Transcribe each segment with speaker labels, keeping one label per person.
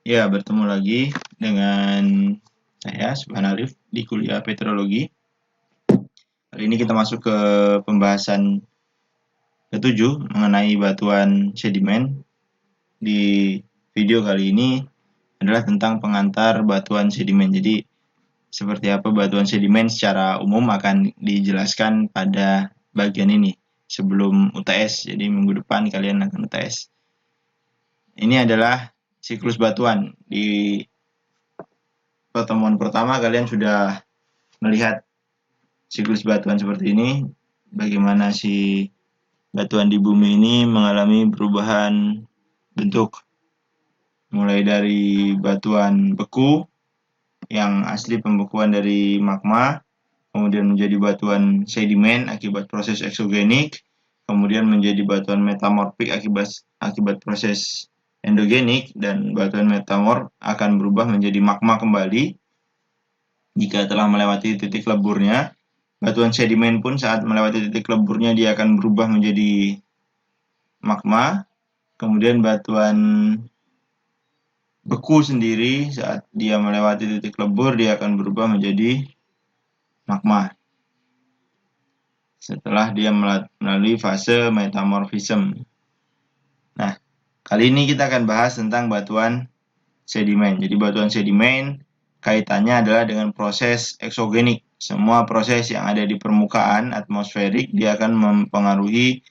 Speaker 1: Ya, bertemu lagi dengan saya, Subhan Arif, di kuliah Petrologi. Kali ini kita masuk ke pembahasan ketujuh mengenai batuan sedimen. Di video kali ini adalah tentang pengantar batuan sedimen. Jadi, seperti apa batuan sedimen secara umum akan dijelaskan pada bagian ini sebelum UTS. Jadi, minggu depan kalian akan UTS. Ini adalah siklus batuan. Di pertemuan pertama kalian sudah melihat siklus batuan seperti ini, bagaimana si batuan di bumi ini mengalami perubahan bentuk, mulai dari batuan beku yang asli pembekuan dari magma, kemudian menjadi batuan sedimen akibat proses eksogenik, kemudian menjadi batuan metamorfik akibat proses endogenik, dan batuan metamorf akan berubah menjadi magma kembali jika telah melewati titik leburnya. Batuan sedimen pun saat melewati titik leburnya dia akan berubah menjadi magma. Kemudian batuan beku sendiri saat dia melewati titik lebur dia akan berubah menjadi magma setelah dia melalui fase metamorfism. Nah, kali ini kita akan bahas tentang batuan sedimen. Jadi batuan sedimen kaitannya adalah dengan proses eksogenik. Semua proses yang ada di permukaan atmosferik dia akan mempengaruhi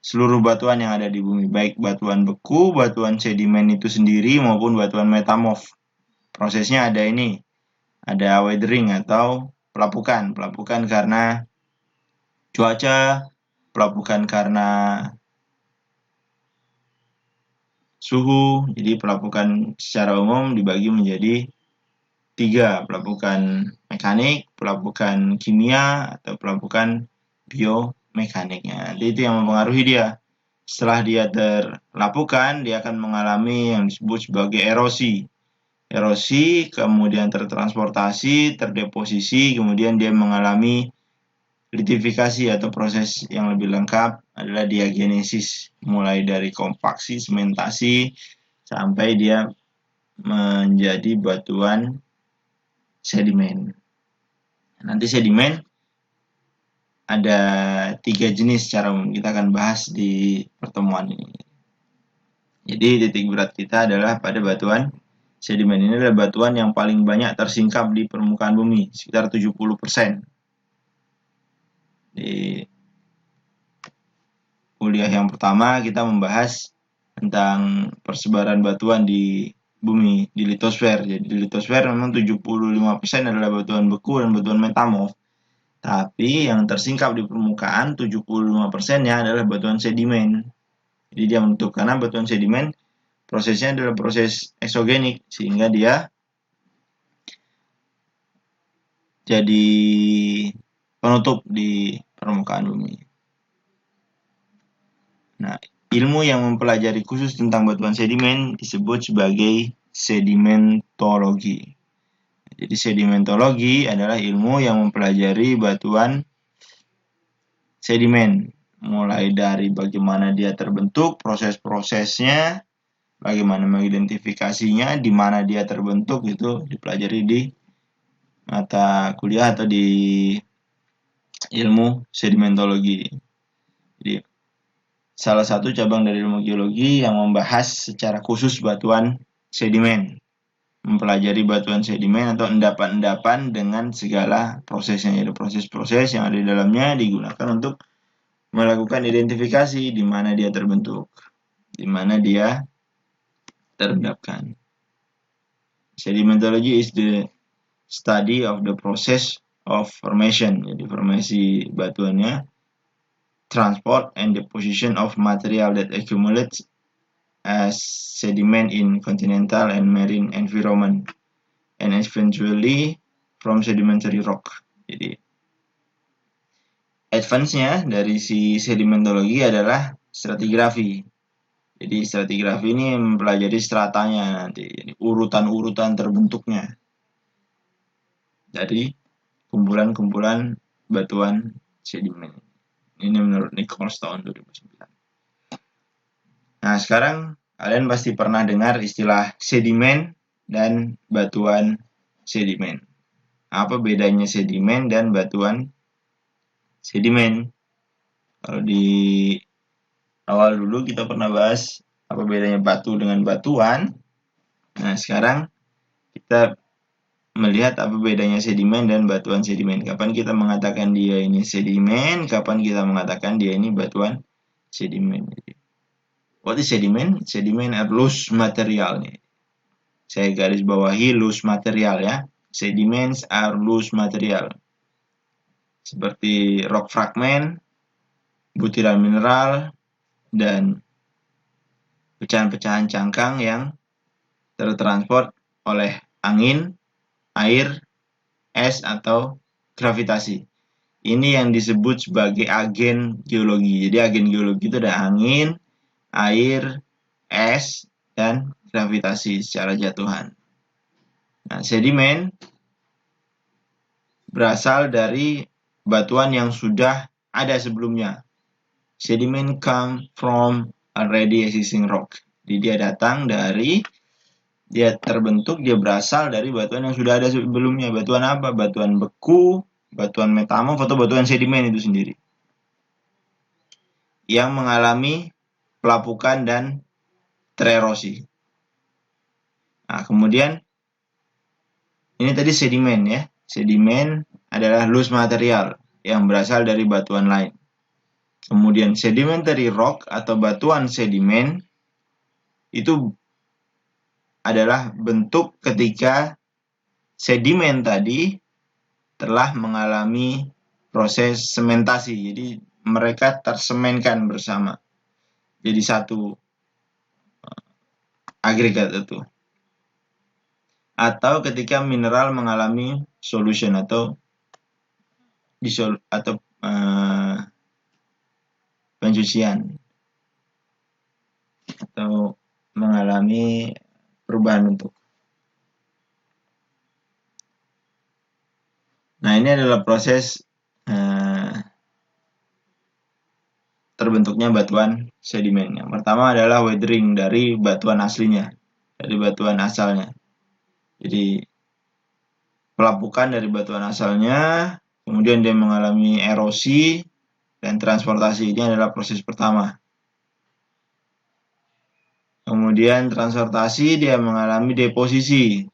Speaker 1: seluruh batuan yang ada di bumi, baik batuan beku, batuan sedimen itu sendiri maupun batuan metamorf. Prosesnya ada ini, ada weathering atau pelapukan. Pelapukan karena cuaca, pelapukan karena suhu. Jadi pelapukan secara umum dibagi menjadi 3, pelapukan mekanik, pelapukan kimia, atau pelapukan biomekaniknya. Jadi itu yang mempengaruhi dia. Setelah dia terlapukan, dia akan mengalami yang disebut sebagai erosi. Erosi, kemudian tertransportasi, terdeposisi, kemudian dia mengalami litifikasi atau proses yang lebih lengkap adalah diagenesis. Mulai dari kompaksi, sementasi, sampai dia menjadi batuan sedimen. Nanti sedimen ada 3 jenis secara umum, kita akan bahas di pertemuan ini. Jadi titik berat kita adalah pada batuan sedimen. Ini adalah batuan yang paling banyak tersingkap di permukaan bumi, sekitar 70%. Di kuliah yang pertama kita membahas tentang persebaran batuan di bumi, di litosfer. Jadi di litosfer memang 75% adalah batuan beku dan batuan metamorf. Tapi yang tersingkap di permukaan 75%-nya adalah batuan sedimen. Jadi dia menutup, karena batuan sedimen prosesnya adalah proses eksogenik sehingga dia jadi penutup di permukaan bumi. Nah, ilmu yang mempelajari khusus tentang batuan sedimen disebut sebagai sedimentologi. Jadi sedimentologi adalah ilmu yang mempelajari batuan sedimen, mulai dari bagaimana dia terbentuk, proses-prosesnya, bagaimana mengidentifikasinya, di mana dia terbentuk, itu dipelajari di mata kuliah atau di ilmu sedimentologi. Jadi salah satu cabang dari ilmu geologi yang membahas secara khusus batuan sedimen, mempelajari batuan sedimen atau endapan-endapan dengan segala prosesnya. Jadi proses-proses yang ada di dalamnya digunakan untuk melakukan identifikasi di mana dia terbentuk, di mana dia terendapkan. Sedimentology is the study of the process of formation. Jadi formasi batuannya, transport and deposition of material that accumulates as sediment in continental and marine environment, and eventually from sedimentary rock. Jadi advance-nya dari si sedimentologi adalah stratigrafi. Jadi stratigrafi ini mempelajari stratanya nanti, jadi urutan-urutan terbentuknya dari kumpulan-kumpulan batuan sedimen. Ini menurut Nichols tahun 2009. Nah, sekarang Kalian pasti pernah dengar istilah sedimen dan batuan sedimen. Apa bedanya sedimen dan batuan sedimen? Kalau di awal dulu kita pernah bahas apa bedanya batu dengan batuan. Nah, sekarang kita melihat apa bedanya sedimen dan batuan sedimen. Kapan kita mengatakan dia ini sedimen, kapan kita mengatakan dia ini batuan sedimen. What is sedimen? Sedimen are loose material. Saya garis bawahi loose material ya. Sediments are loose material. Seperti rock fragment, butiran mineral, dan pecahan-pecahan cangkang yang tertransport oleh angin, air, es, atau gravitasi. Ini yang disebut sebagai agen geologi. Jadi agen geologi itu ada angin, air, es, dan gravitasi secara jatuhan. Nah, sedimen berasal dari batuan yang sudah ada sebelumnya. Sediment come from already existing rock. Jadi dia terbentuk, dia berasal dari batuan yang sudah ada sebelumnya. Batuan apa? Batuan beku, batuan metamorf, atau batuan sedimen itu sendiri. Yang mengalami pelapukan dan tererosi. Nah, kemudian ini tadi sedimen ya. Sedimen adalah loose material yang berasal dari batuan lain. Kemudian sedimentary rock atau batuan sedimen itu adalah bentuk ketika sedimen tadi telah mengalami proses sementasi. Jadi mereka tersemenkan bersama. Jadi satu agregat itu. Atau ketika mineral mengalami solution atau pencucian atau mengalami perubahan bentuk. Nah, ini adalah proses terbentuknya batuan sedimen. Yang pertama adalah weathering dari batuan aslinya, dari batuan asalnya. Jadi pelapukan dari batuan asalnya, kemudian dia mengalami erosi dan transportasi. Ini adalah proses pertama. Kemudian transportasi dia mengalami deposisi.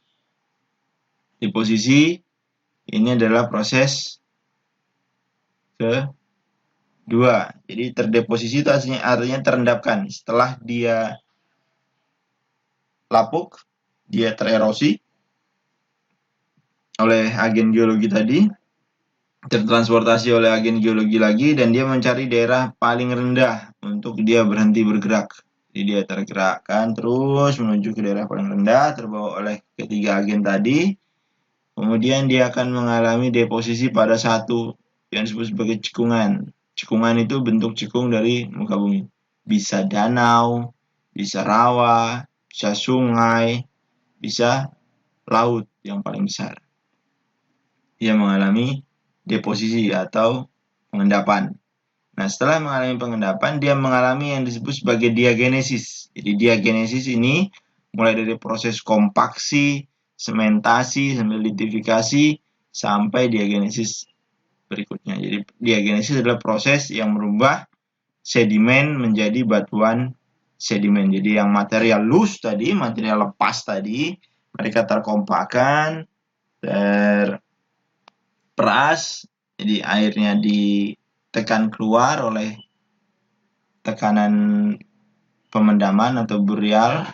Speaker 1: Deposisi ini adalah proses kedua. Jadi terdeposisi itu artinya terendapkan. Setelah dia lapuk, dia tererosi oleh agen geologi tadi, tertransportasi oleh agen geologi lagi, dan dia mencari daerah paling rendah untuk dia berhenti bergerak. Jadi dia tergerakkan terus menuju ke daerah paling rendah, terbawa oleh ketiga agen tadi. Kemudian dia akan mengalami deposisi pada satu yang disebut sebagai cekungan. Cekungan itu bentuk cekung dari muka bumi. Bisa danau, bisa rawa, bisa sungai, bisa laut yang paling besar. Dia mengalami deposisi atau pengendapan. Nah, setelah mengalami pengendapan, dia mengalami yang disebut sebagai diagenesis. Jadi diagenesis ini mulai dari proses kompaksi, sementasi, solidifikasi, sampai diagenesis berikutnya. Jadi diagenesis adalah proses yang merubah sedimen menjadi batuan sedimen. Jadi yang material loose tadi, material lepas tadi, mereka terkompakkan, terperas, jadi airnya ditekan keluar oleh tekanan pemendaman atau burial,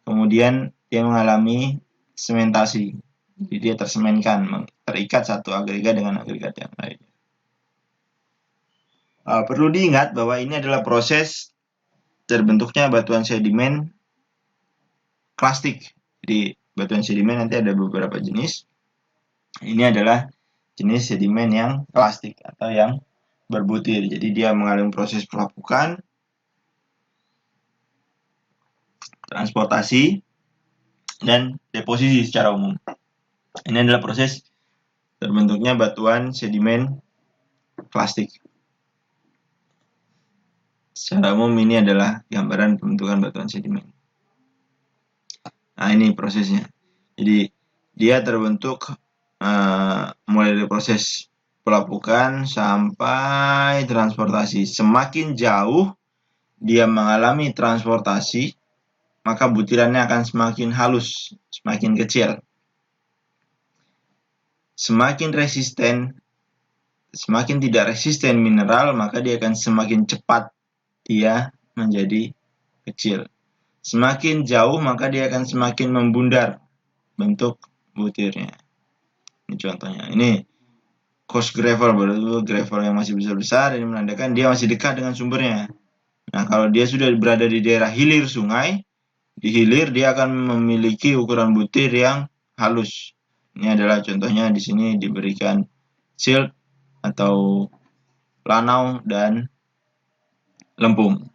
Speaker 1: kemudian dia mengalami sementasi. Jadi dia tersemenkan, terikat satu agregat dengan agregat yang lainnya. Perlu diingat bahwa ini adalah proses terbentuknya batuan sedimen klastik. Jadi batuan sedimen nanti ada beberapa jenis. Ini adalah jenis sedimen yang klastik atau yang berbutir. Jadi dia mengalami proses pelapukan, transportasi, dan deposisi secara umum. Ini adalah proses terbentuknya batuan sedimen klastik. Secara umum ini adalah gambaran pembentukan batuan sedimen. Nah, ini prosesnya. Jadi dia terbentuk mulai dari proses pelapukan sampai transportasi. Semakin jauh dia mengalami transportasi, maka butirannya akan semakin halus, semakin kecil. Semakin tidak resisten mineral, maka dia akan semakin cepat dia menjadi kecil. Semakin jauh, maka dia akan semakin membundar bentuk butirnya. Ini contohnya. Ini coarse gravel, berarti gravel yang masih besar-besar, ini menandakan dia masih dekat dengan sumbernya. Nah, kalau dia sudah berada di daerah hilir sungai, di hilir dia akan memiliki ukuran butir yang halus. Ini adalah contohnya di sini diberikan silt atau lanau dan lempung.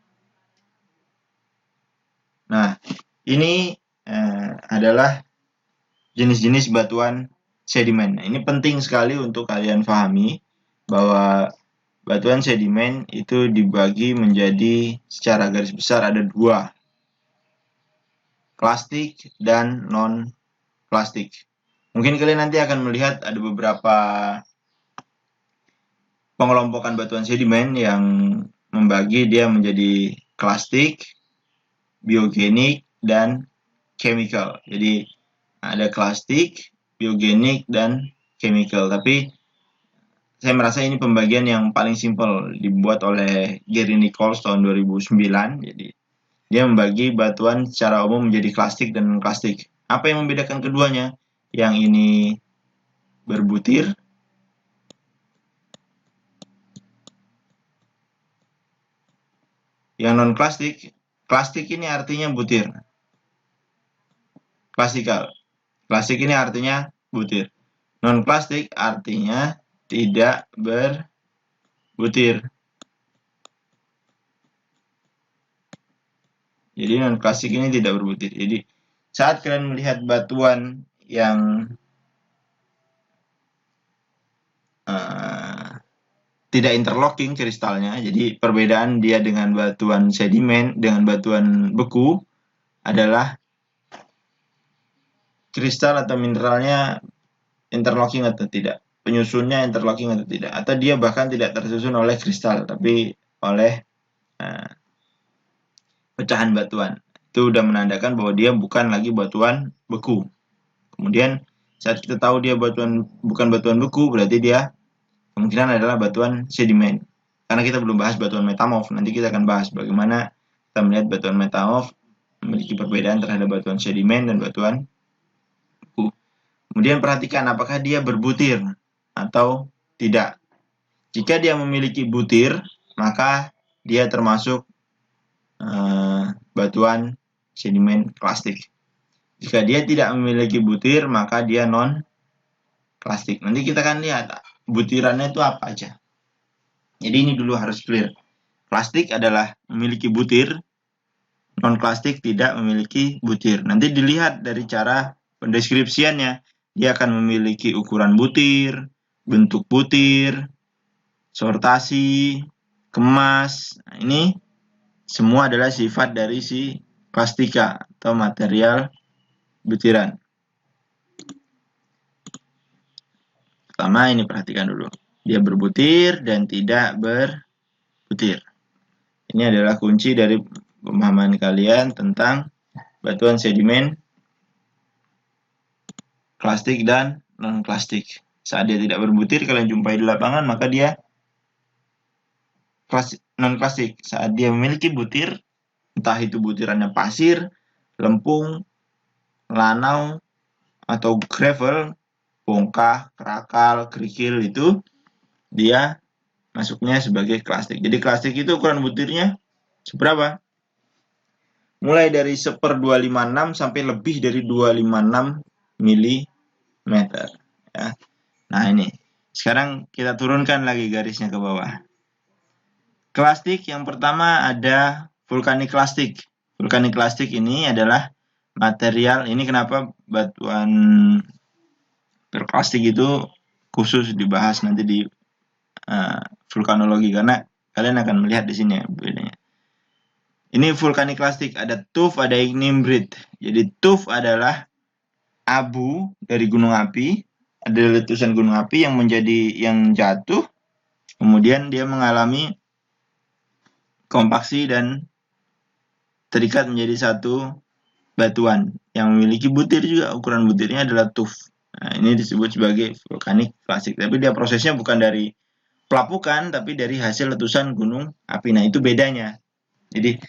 Speaker 1: Nah, ini adalah jenis-jenis batuan sedimen. Nah, ini penting sekali untuk kalian pahami bahwa batuan sedimen itu dibagi menjadi secara garis besar ada dua, klastik dan non-klastik. Mungkin kalian nanti akan melihat ada beberapa pengelompokan batuan sedimen yang membagi dia menjadi klastik, biogenik, dan chemical. Jadi ada klastik, biogenik, dan chemical. Tapi saya merasa ini pembagian yang paling simpel dibuat oleh Gary Nichols tahun 2009. Jadi dia membagi batuan secara umum menjadi klastik dan non-klastik. Apa yang membedakan keduanya? Yang ini berbutir, yang non-klastik. Klastik ini artinya butir. Klasikal. Klasik ini artinya butir. Non-plastik artinya tidak berbutir. Jadi non-plastik ini tidak berbutir. Jadi saat kalian melihat batuan yang tidak interlocking kristalnya, jadi perbedaan dia dengan batuan sedimen, dengan batuan beku adalah kristal atau mineralnya interlocking atau tidak, penyusunnya interlocking atau tidak, atau dia bahkan tidak tersusun oleh kristal tapi oleh pecahan batuan. Itu udah menandakan bahwa dia bukan lagi batuan beku. Kemudian saat kita tahu dia bukan batuan beku, berarti dia kemungkinan adalah batuan sedimen. Karena kita belum bahas batuan metamorf, nanti kita akan bahas bagaimana kita melihat batuan metamorf memiliki perbedaan terhadap batuan sedimen dan batuan beku. Kemudian perhatikan apakah dia berbutir atau tidak. Jika dia memiliki butir, maka dia termasuk batuan sedimen klastik. Jika dia tidak memiliki butir, maka dia non-klastik. Nanti kita akan lihat butirannya itu apa aja. Jadi ini dulu harus clear. Plastik adalah memiliki butir, non-plastik tidak memiliki butir. Nanti dilihat dari cara pendeskripsiannya. Dia akan memiliki ukuran butir, bentuk butir, sortasi, kemas. Nah, ini semua adalah sifat dari si plastika atau material butiran. Pertama ini perhatikan dulu. Dia berbutir dan tidak berbutir. Ini adalah kunci dari pemahaman kalian tentang batuan sedimen, plastik dan non-plastik. Saat dia tidak berbutir, kalian jumpai di lapangan, maka dia non-plastik. Saat dia memiliki butir, entah itu butirannya pasir, lempung, lanau, atau gravel, bongkah, kerakal, kerikil, itu dia masuknya sebagai klastik. Jadi klastik itu ukuran butirnya seberapa? Mulai dari 1/256 sampai lebih dari 256 mm. Ya. Nah ini, sekarang kita turunkan lagi garisnya ke bawah. Klastik yang pertama ada vulkanik klastik. Vulkanik klastik ini adalah material, ini kenapa batuan berplastik itu khusus dibahas nanti di vulkanologi, karena kalian akan melihat di sini ya bedanya. Ini vulkanik klastik, ada tuff, ada ignimbrite. Jadi tuff adalah abu dari gunung api, ada letusan gunung api yang jatuh, kemudian dia mengalami kompaksi dan terikat menjadi satu batuan yang memiliki butir juga. Ukuran butirnya adalah tuff. Nah, ini disebut sebagai vulkanik klasik. Tapi dia prosesnya bukan dari pelapukan, tapi dari hasil letusan gunung api. Nah, itu bedanya. Jadi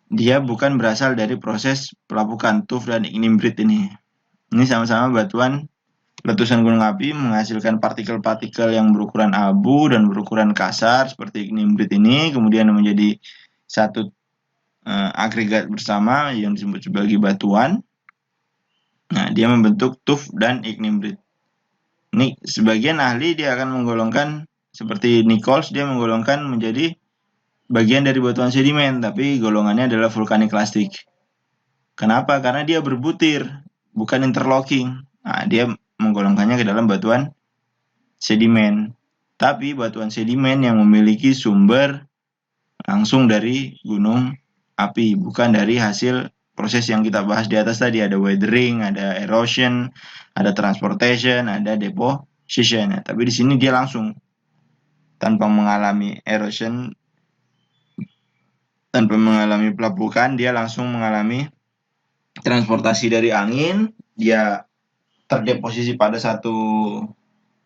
Speaker 1: dia bukan berasal dari proses pelapukan tuff dan ignimbrite ini. Ini sama-sama batuan letusan gunung api menghasilkan partikel-partikel yang berukuran abu dan berukuran kasar seperti ignimbrite ini, kemudian menjadi satu agregat bersama yang disebut sebagai batuan. Nah, dia membentuk tuff dan ignimbrite. Ini sebagian ahli dia akan menggolongkan seperti Nichols, dia menggolongkan menjadi bagian dari batuan sedimen, tapi golongannya adalah vulkanik klastik. Kenapa? Karena dia berbutir, bukan interlocking. Nah, dia menggolongkannya ke dalam batuan sedimen. Tapi batuan sedimen yang memiliki sumber langsung dari gunung api, bukan dari hasil proses yang kita bahas di atas tadi. Ada weathering, ada erosion, ada transportation, ada deposition. Nah, tapi di sini dia langsung tanpa mengalami erosion, tanpa mengalami pelapukan, dia langsung mengalami transportasi dari angin, dia terdeposisi pada satu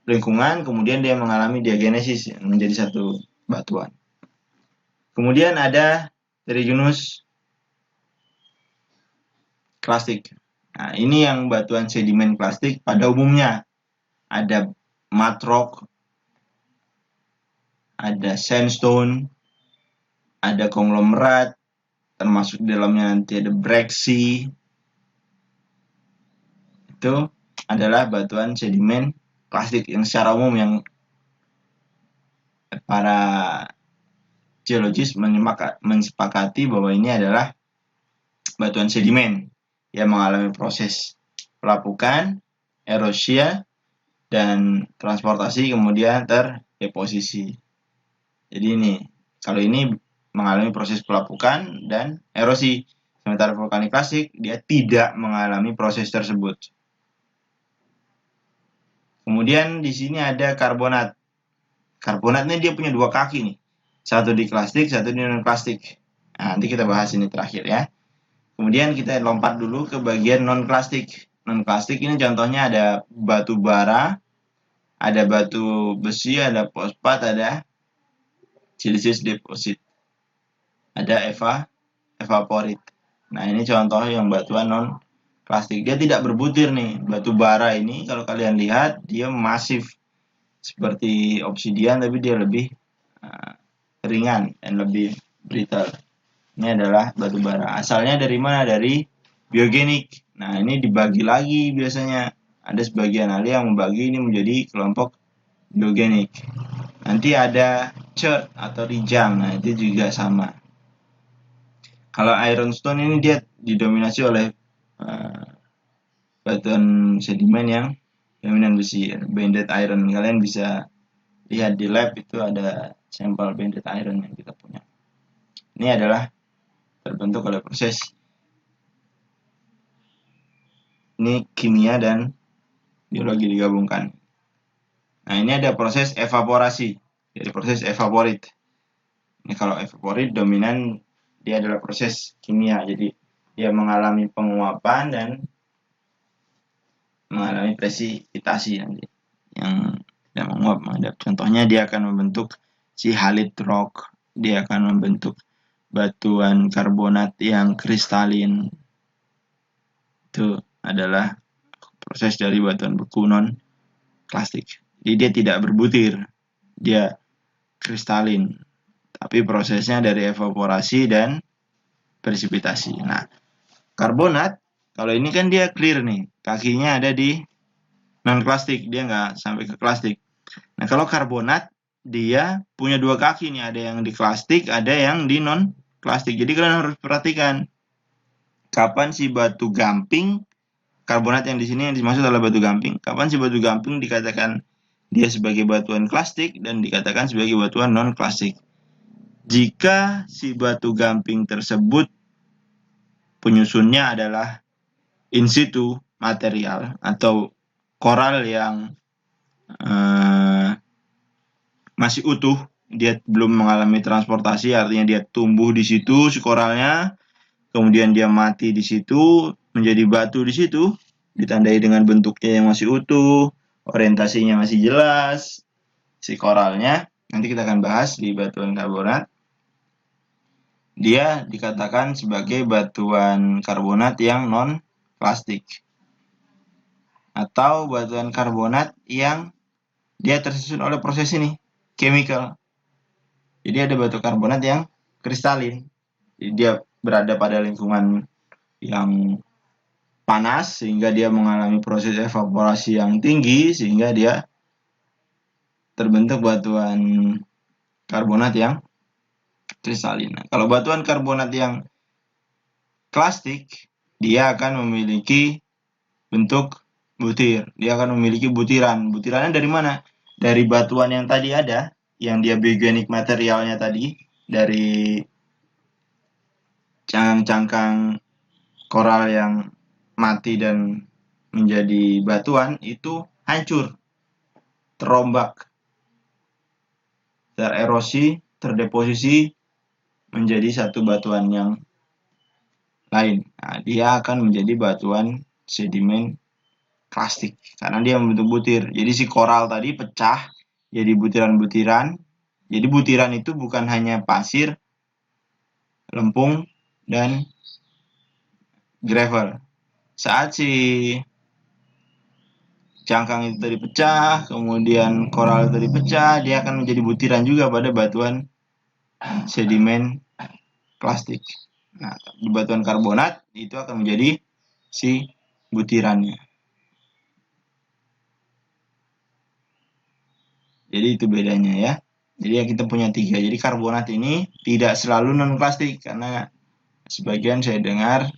Speaker 1: lingkungan, kemudian dia mengalami diagenesis menjadi satu batuan. Kemudian ada teriggenous klastik. Nah, ini yang batuan sedimen klastik pada umumnya. Ada mud rock, ada sandstone, ada konglomerat, termasuk di dalamnya nanti ada breccia. Itu adalah batuan sedimen klastik yang secara umum yang para geologis mensepakati bahwa ini adalah batuan sedimen yang mengalami proses pelapukan, erosi, dan transportasi kemudian terdeposisi. Jadi ini, kalau ini mengalami proses pelapukan dan erosi. Sementara vulkanik klasik dia tidak mengalami proses tersebut. Kemudian di sini ada karbonat. Karbonatnya dia punya dua kaki nih. Satu di klastik, satu di non-klastik. Nah, nanti kita bahas ini terakhir ya. Kemudian kita lompat dulu ke bagian non-klastik. Non-klastik ini contohnya ada batu bara, ada batu besi, ada fosfat, ada siliceous deposit, ada evaporit. Nah, ini contoh yang batuan non-klastik. Dia tidak berbutir nih. Batu bara ini kalau kalian lihat dia masif seperti obsidian, tapi dia lebih ringan dan lebih brittle. Ini adalah batu bara. Asalnya dari mana? Dari biogenik. Nah, ini dibagi lagi biasanya. Ada sebagian ahli yang membagi ini menjadi kelompok biogenik. Nanti ada chert atau rijang. Nah, itu juga sama. Kalau ironstone ini dia didominasi oleh batuan sedimen yang dominan besi, banded iron. Kalian bisa lihat di lab itu ada sampel banded iron yang kita punya. Ini adalah terbentuk oleh proses ini kimia dan biologi digabungkan. Nah, ini ada proses evaporasi. Jadi proses evaporit. Ini kalau evaporit dominan dia adalah proses kimia. Jadi dia mengalami penguapan dan mengalami presipitasi nanti. Yang tidak menguap menghadap. Contohnya dia akan membentuk si halide rock. Dia akan membentuk batuan karbonat yang kristalin. Itu adalah proses dari batuan beku non plastik. Jadi dia tidak berbutir, dia kristalin. Tapi prosesnya dari evaporasi dan presipitasi. Nah, karbonat kalau ini kan dia clear nih, kakinya ada di non plastik, dia nggak sampai ke plastik. Nah, kalau karbonat dia punya dua kaki nih, ada yang di plastik, ada yang di non plastik. Jadi kalian harus perhatikan kapan si batu gamping, karbonat yang di sini yang dimaksud adalah batu gamping. Kapan si batu gamping dikatakan dia sebagai batuan plastik dan dikatakan sebagai batuan non plastik. jika si batu gamping tersebut penyusunnya adalah in situ material atau koral yang masih utuh, dia belum mengalami transportasi, artinya dia tumbuh di situ si koralnya, kemudian dia mati di situ, menjadi batu di situ, ditandai dengan bentuknya yang masih utuh, orientasinya masih jelas, si koralnya, nanti kita akan bahas di batuan karbonat. Dia dikatakan sebagai batuan karbonat yang non-plastik. Atau batuan karbonat yang dia tersusun oleh proses ini, chemical. Jadi ada batu karbonat yang kristalin. Jadi dia berada pada lingkungan yang panas sehingga dia mengalami proses evaporasi yang tinggi sehingga dia terbentuk batuan karbonat yang kristalin. Nah, kalau batuan karbonat yang klastik, dia akan memiliki bentuk butir. Dia akan memiliki butiran. Butirannya dari mana? Dari batuan yang tadi ada, yang dia biogenic materialnya tadi, dari cangkang-cangkang koral yang mati dan menjadi batuan, itu hancur, terombak, tererosi, terdeposisi menjadi satu batuan yang lain. Nah, dia akan menjadi batuan sedimen plastik karena dia membentuk butir. Jadi si koral tadi pecah jadi butiran-butiran. Jadi butiran itu bukan hanya pasir, lempung, dan gravel. Saat si cangkang itu tadi pecah, kemudian koral itu tadi pecah, dia akan menjadi butiran juga pada batuan sedimen plastik. Nah, di batuan karbonat itu akan menjadi si butirannya. Jadi itu bedanya ya. Jadi kita punya 3. Jadi karbonat ini tidak selalu non-plastik karena sebagian saya dengar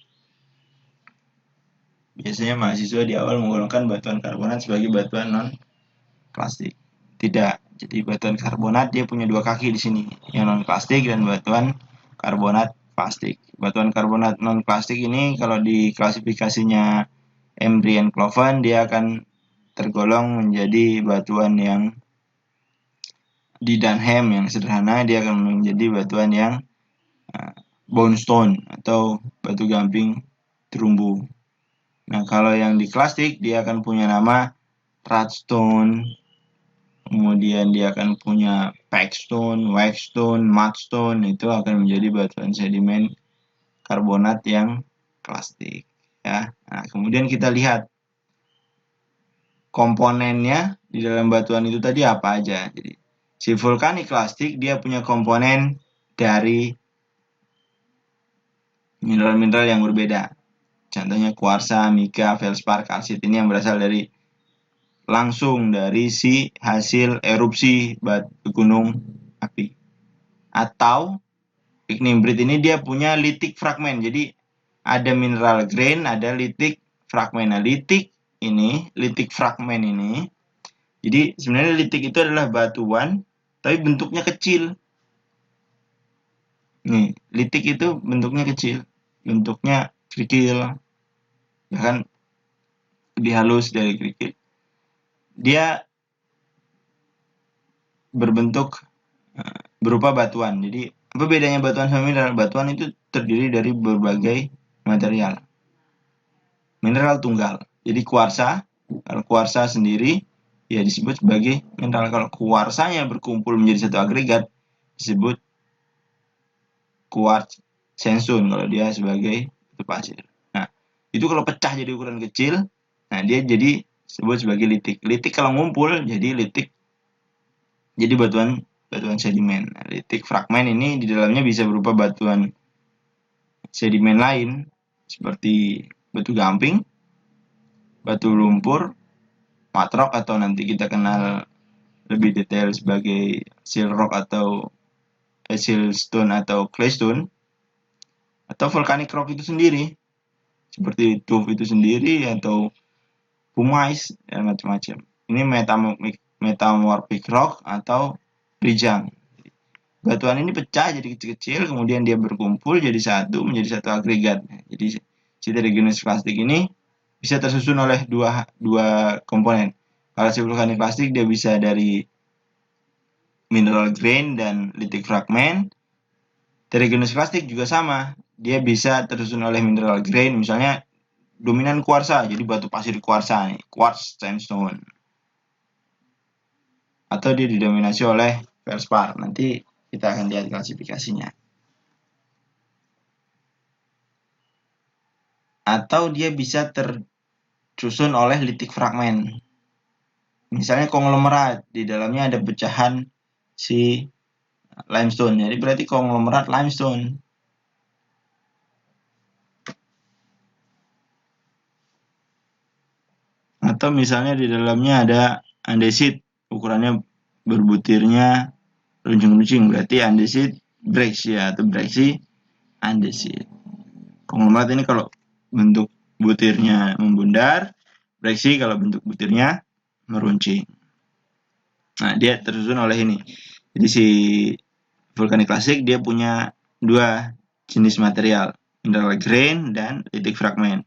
Speaker 1: biasanya mahasiswa di awal menggolongkan batuan karbonat sebagai batuan non-plastik. Tidak. Jadi batuan karbonat dia punya 2 kaki di sini, yang non-plastik dan batuan karbonat plastik. Batuan karbonat non-plastik ini kalau di klasifikasinya Embry and Cloven dia akan tergolong menjadi batuan yang di Dunham yang sederhana, dia akan menjadi batuan yang bone stone atau batu gamping terumbu. Nah, kalau yang di plastik dia akan punya nama Radstone, kemudian dia akan punya packstone, waxstone, mudstone, itu akan menjadi batuan sedimen karbonat yang plastik. Ya, nah, kemudian kita lihat komponennya di dalam batuan itu tadi apa aja. Jadi si vulkanik plastik dia punya komponen dari mineral-mineral yang berbeda. Contohnya kuarsa, mica, feldspar, kalsit ini yang berasal dari langsung dari si hasil erupsi batu gunung api. Atau ignimbrite ini dia punya litik fragmen. Jadi ada mineral grain, ada litik fragmen. Nah, litik fragmen ini. Jadi sebenarnya litik itu adalah batuan tapi bentuknya kecil. Nih, litik itu bentuknya kecil. Bentuknya kerikil. Ya kan lebih halus dari kerikil. Dia berbentuk berupa batuan. Jadi apa bedanya batuan sama mineral? Batuan itu terdiri dari berbagai material. Mineral tunggal. Jadi kuarsa, kalau kuarsa sendiri ya disebut sebagai mineral. Kalau kuarsanya berkumpul menjadi satu agregat disebut kuarts sandstone kalau dia sebagai batu pasir. Nah, itu kalau pecah jadi ukuran kecil, nah dia jadi disebut sebagai litik. Litik kalau ngumpul jadi litik, jadi batuan sedimen. Nah, litik fragmen ini di dalamnya bisa berupa batuan sedimen lain seperti batu gamping, batu lumpur, matrok atau nanti kita kenal lebih detail sebagai seal rock atau siltstone atau claystone, atau volcanic rock itu sendiri seperti tuff itu sendiri atau pumice dan macam-macam. Ini metamorphic rock atau rijang. batuan ini pecah jadi kecil-kecil, kemudian dia berkumpul jadi satu, menjadi satu agregat. Jadi si trigonus plastik ini bisa tersusun oleh dua komponen. Kalau si vulkanik plastik dia bisa dari mineral grain dan litik fragment. Trigonus plastik juga sama, dia bisa tersusun oleh mineral grain, misalnya dominan kuarsa, jadi batu pasir kuarsa nih, quartz sandstone. Atau dia didominasi oleh feldspar. Nanti kita akan lihat klasifikasinya. Atau dia bisa tersusun oleh litik fragment. Misalnya konglomerat, di dalamnya ada pecahan si limestone. Jadi berarti konglomerat limestone. Atau misalnya di dalamnya ada andesit, ukurannya berbutirnya runcing-runcing, berarti andesit brexia atau brexi andesit. Konglomerat ini kalau bentuk butirnya membundar, brexi kalau bentuk butirnya meruncing. Nah, dia tersusun oleh ini. Jadi si vulkanik klasik dia punya dua jenis material, mineral grain dan litik fragment.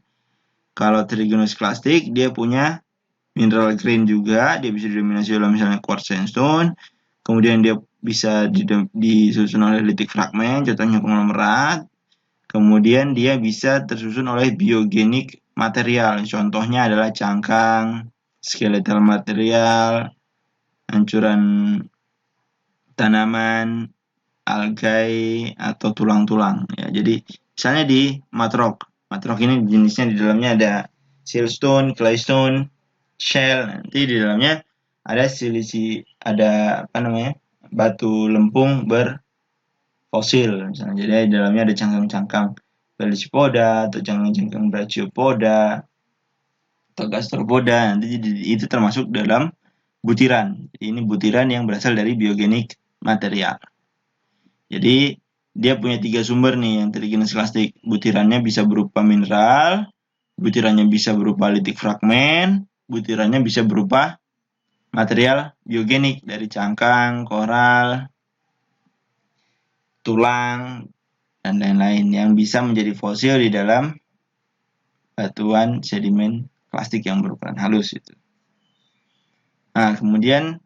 Speaker 1: Kalau trigonus plastik dia punya mineral grain juga, dia bisa didominasi oleh misalnya quartz sandstone, kemudian dia bisa disusun oleh litik fragment, contohnya konglomerat, kemudian dia bisa tersusun oleh biogenik material, contohnya adalah cangkang, skeletal material, hancuran tanaman, algae, atau tulang-tulang. Ya, jadi misalnya di matrok ini jenisnya di dalamnya ada siltstone, claystone, shell. Nanti di dalamnya ada silisi, ada batu lempung berfosil. Misalnya, jadi di dalamnya ada cangkang-cangkang Felicopoda atau cangkang-cangkang Brachiopoda atau Gastropoda. Nanti itu termasuk dalam butiran. Ini butiran yang berasal dari biogenik material. Jadi dia punya 3 sumber nih yang trigonus plastik. Butirannya bisa berupa mineral, butirannya bisa berupa litik fragment, butirannya bisa berupa material biogenik dari cangkang, koral, tulang, dan lain-lain yang bisa menjadi fosil di dalam batuan sedimen plastik yang berukuran halus itu. Nah, kemudian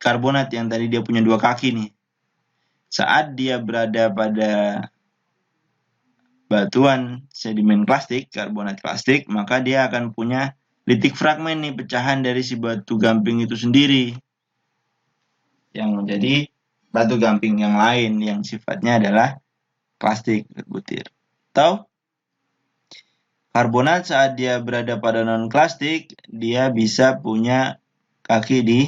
Speaker 1: karbonat yang tadi dia punya 2 kaki nih. Saat dia berada pada batuan sedimen plastik, karbonat plastik, maka dia akan punya litik fragmen nih, pecahan dari si batu gamping itu sendiri. Yang menjadi batu gamping yang lain yang sifatnya adalah plastik berbutir. Atau karbonat saat dia berada pada non-plastik, dia bisa punya kaki di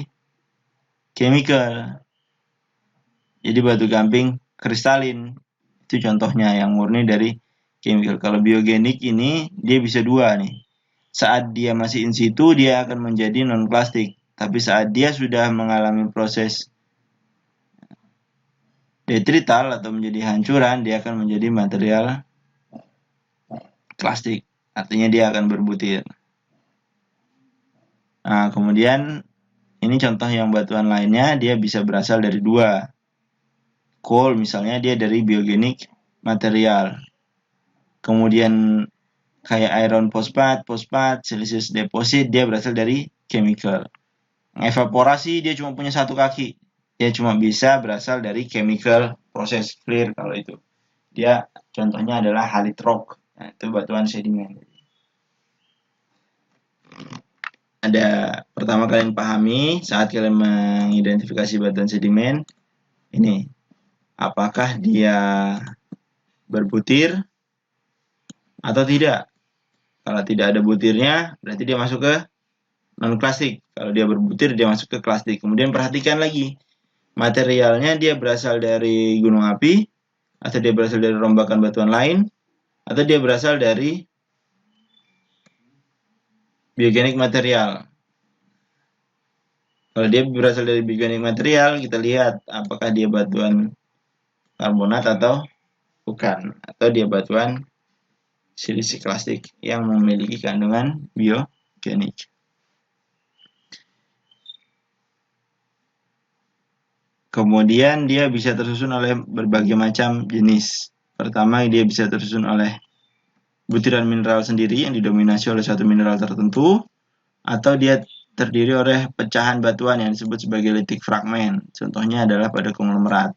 Speaker 1: chemical. Jadi batu gamping kristalin. Itu contohnya yang murni dari chemical. Kalau biogenik ini dia bisa 2 nih. Saat dia masih in situ dia akan menjadi non-plastik. Tapi saat dia sudah mengalami proses detrital atau menjadi hancuran, dia akan menjadi material plastik. Artinya dia akan berbutir. Nah, kemudian ini contoh yang batuan lainnya, dia bisa berasal dari 2. Coal misalnya dia dari biogenik material. Kemudian kayak iron fosfat, silicious deposit, dia berasal dari chemical. Evaporasi dia cuma punya 1 kaki. Dia cuma bisa berasal dari chemical proses clear kalau itu. Dia contohnya adalah halite rock. Nah, itu batuan sedimen. Ada pertama kalian pahami saat kalian mengidentifikasi batuan sedimen ini, apakah dia berbutir atau tidak. Kalau tidak ada butirnya, berarti dia masuk ke non-plastik. Kalau dia berbutir, dia masuk ke plastik. Kemudian perhatikan lagi, materialnya dia berasal dari gunung api, atau dia berasal dari rombakan batuan lain, atau dia berasal dari biogenik material. Kalau dia berasal dari biogenik material, kita lihat apakah dia batuan karbonat atau bukan, atau dia batuan silisi plastik yang memiliki kandungan biogenik. Kemudian dia bisa tersusun oleh berbagai macam jenis. Pertama, dia bisa tersusun oleh butiran mineral sendiri yang didominasi oleh satu mineral tertentu, atau dia terdiri oleh pecahan batuan yang disebut sebagai litik fragmen. Contohnya adalah pada konglomerat.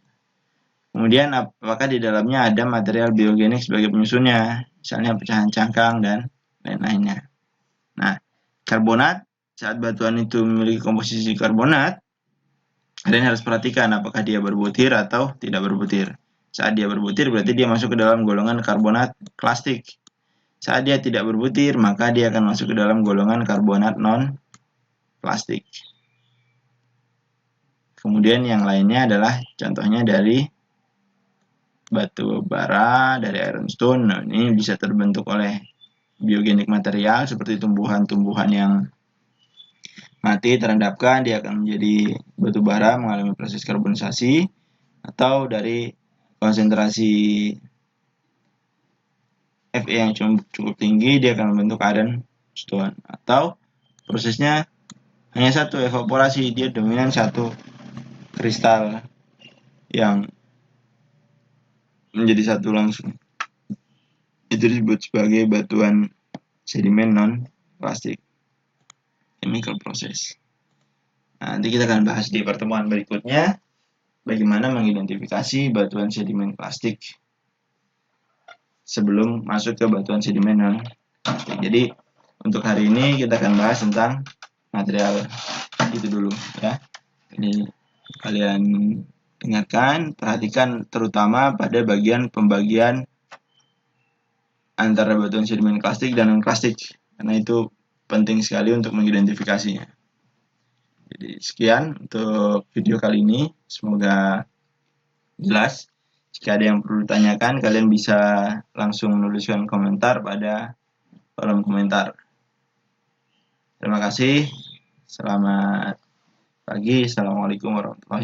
Speaker 1: Kemudian apakah di dalamnya ada material biogenik sebagai penyusunnya, misalnya pecahan cangkang dan lain-lainnya. Nah, karbonat, saat batuan itu memiliki komposisi karbonat, kalian harus perhatikan apakah dia berbutir atau tidak berbutir. Saat dia berbutir berarti dia masuk ke dalam golongan karbonat klastik. Saat dia tidak berbutir, maka dia akan masuk ke dalam golongan karbonat non-plastik. Kemudian yang lainnya adalah contohnya dari batu bara, dari ironstone. Nah, ini bisa terbentuk oleh biogenik material seperti tumbuhan-tumbuhan yang mati terendapkan, dia akan menjadi batu bara mengalami proses karbonisasi, atau dari konsentrasi Fe yang cukup tinggi, dia akan membentuk ironstone. Atau prosesnya hanya satu, evaporasi, dia dominan satu kristal yang menjadi satu langsung. Itu disebut sebagai batuan sedimen non-plastik, chemical process. Nah, nanti kita akan bahas di pertemuan berikutnya bagaimana mengidentifikasi batuan sedimen plastik sebelum masuk ke batuan sedimen non-plastik. Jadi untuk hari ini kita akan bahas tentang material itu dulu ya. Ini kalian dengarkan, perhatikan terutama pada bagian pembagian antara batuan sedimen plastik dan non-plastik, karena itu penting sekali untuk mengidentifikasinya. Jadi sekian untuk video kali ini, semoga jelas. Jika ada yang perlu ditanyakan, kalian bisa langsung menuliskan komentar pada kolom komentar. Terima kasih, selamat pagi, assalamualaikum warahmatullahi wabarakatuh.